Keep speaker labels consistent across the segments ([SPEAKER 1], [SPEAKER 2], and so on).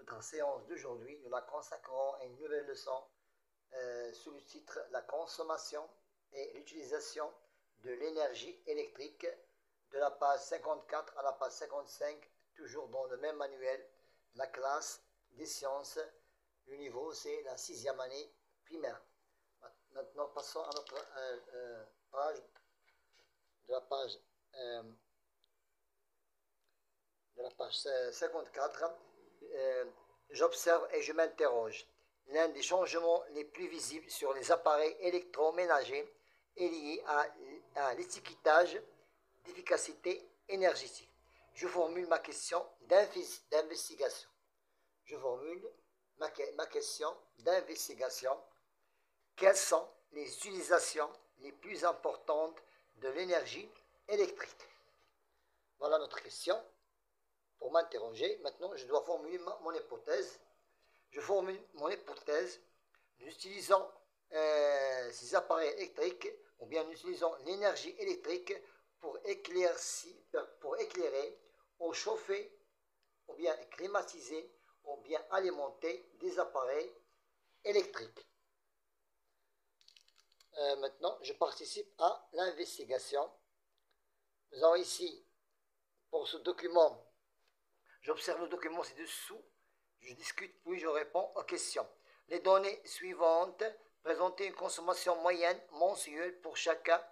[SPEAKER 1] notre séance d'aujourd'hui, nous la consacrons à une nouvelle leçon sous le titre La consommation et l'utilisation de l'énergie électrique de la page 54 à la page 55, toujours dans le même manuel, la classe des sciences. Le niveau, c'est la 6e année primaire. Maintenant, passons à notre page, de la page 54. J'observe et je m'interroge. L'un des changements les plus visibles sur les appareils électroménagers est lié à l'étiquetage d'efficacité énergétique. Je formule ma question d'investigation. Quelles sont les utilisations les plus importantes de l'énergie électrique? Voilà notre question. Pour m'interroger, maintenant je dois formuler mon hypothèse. Je formule mon hypothèse en utilisant ces appareils électriques, ou bien en utilisant l'énergie électrique pour éclairer, ou chauffer, ou bien climatiser, ou bien alimenter des appareils électriques. Maintenant, je participe à l'investigation. Nous avons ici, pour ce document, j'observe le document ci-dessous, je discute puis je réponds aux questions. Les données suivantes présentent une consommation moyenne mensuelle pour chacun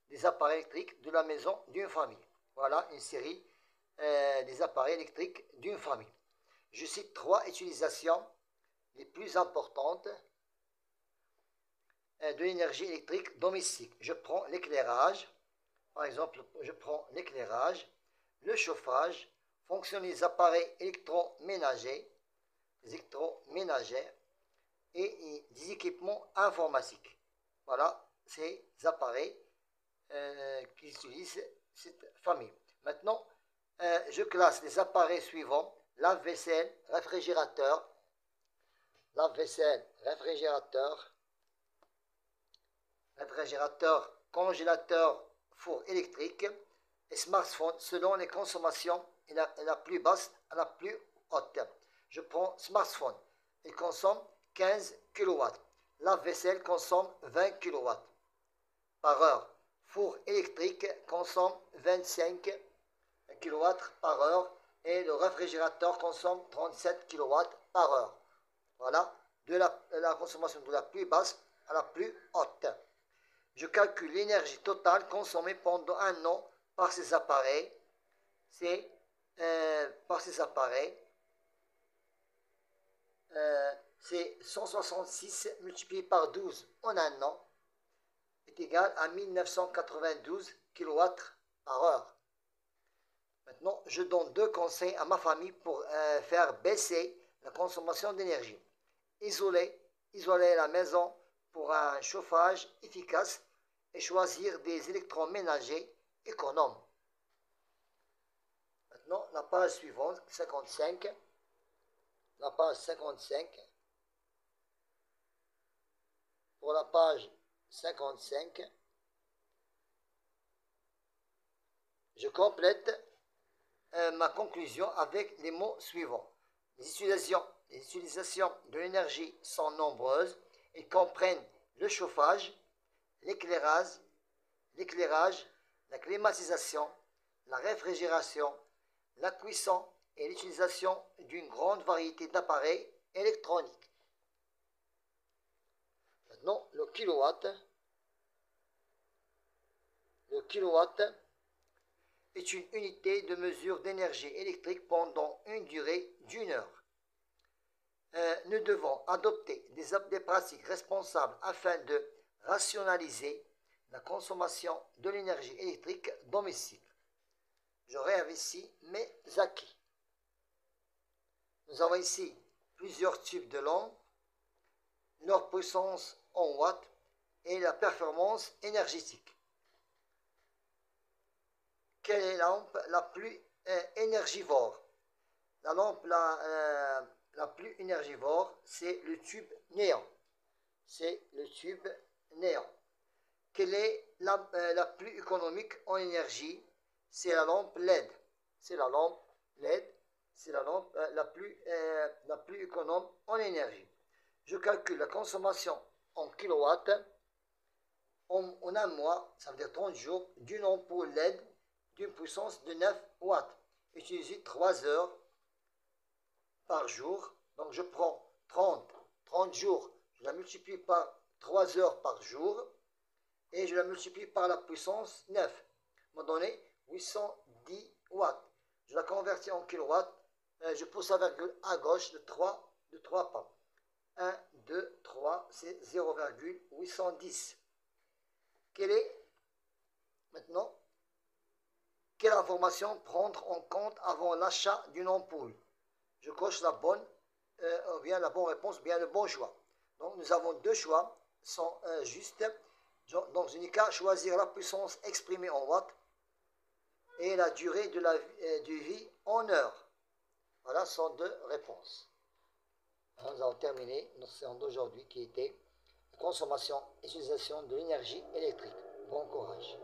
[SPEAKER 1] des appareils électriques de la maison d'une famille. Voilà une série des appareils électriques d'une famille. Je cite 3 utilisations les plus importantes de l'énergie électrique domestique. Je prends l'éclairage, par exemple, je prends l'éclairage, le chauffage, fonctionne les appareils électroménagers et des équipements informatiques. Voilà ces appareils qui utilisent cette famille. Maintenant, je classe les appareils suivants: lave-vaisselle, réfrigérateur, congélateur, four électrique et smartphone selon les consommations la plus basse à la plus haute. Je prends smartphone, il consomme 15 kW. Lave-vaisselle consomme 20 kW par heure. Four électrique consomme 25 kW par heure et le réfrigérateur consomme 37 kW par heure. Voilà, de la consommation de la plus basse à la plus haute. Je calcule l'énergie totale consommée pendant un an par ces appareils. C'est 166 multiplié par 12 en un an est égal à 1992 kW par heure. Maintenant, je donne 2 conseils à ma famille pour faire baisser la consommation d'énergie. Isoler la maison pour un chauffage efficace et choisir des électroménagers économes. Maintenant, la page suivante, 55. La page 55. Pour la page 55, je complète ma conclusion avec les mots suivants. Les utilisations de l'énergie sont nombreuses et comprennent le chauffage, l'éclairage, la climatisation, la réfrigération, la cuisson et l'utilisation d'une grande variété d'appareils électroniques. Maintenant, le kilowatt est une unité de mesure d'énergie électrique pendant une durée d'1 heure. Nous devons adopter des pratiques responsables afin de rationaliser la consommation de l'énergie électrique domestique. Je réinvestis mes acquis. Nous avons ici plusieurs types de lampes, leur puissance en watts et la performance énergétique. Quelle est la lampe la plus énergivore? La lampe la plus énergivore, c'est le tube néon. Quelle est la plus économique en énergie? C'est la lampe LED. c'est la lampe la plus économe en énergie. Je calcule la consommation en kilowatts en un mois, ça veut dire 30 jours, d'une ampoule LED d'une puissance de 9 watts, utilisée 3 heures par jour. Donc je prends 30 jours, je la multiplie par 3 heures par jour, et je la multiplie par la puissance 9, m'a donné 810 watts. Je la convertis en kilowatts, je pousse la virgule à gauche de 3 pas. 1, 2, 3, c'est 0,810. Maintenant, quelle information prendre en compte avant l'achat d'une ampoule? Je coche la bonne, bien la bonne réponse, bien le bon choix. Donc nous avons deux choix, sont justes. Dans une cas, choisir la puissance exprimée en watts et la durée de vie en heures. Voilà, sont deux réponses. Alors, nous avons terminé notre séance d'aujourd'hui qui était consommation et utilisation de l'énergie électrique. Bon courage.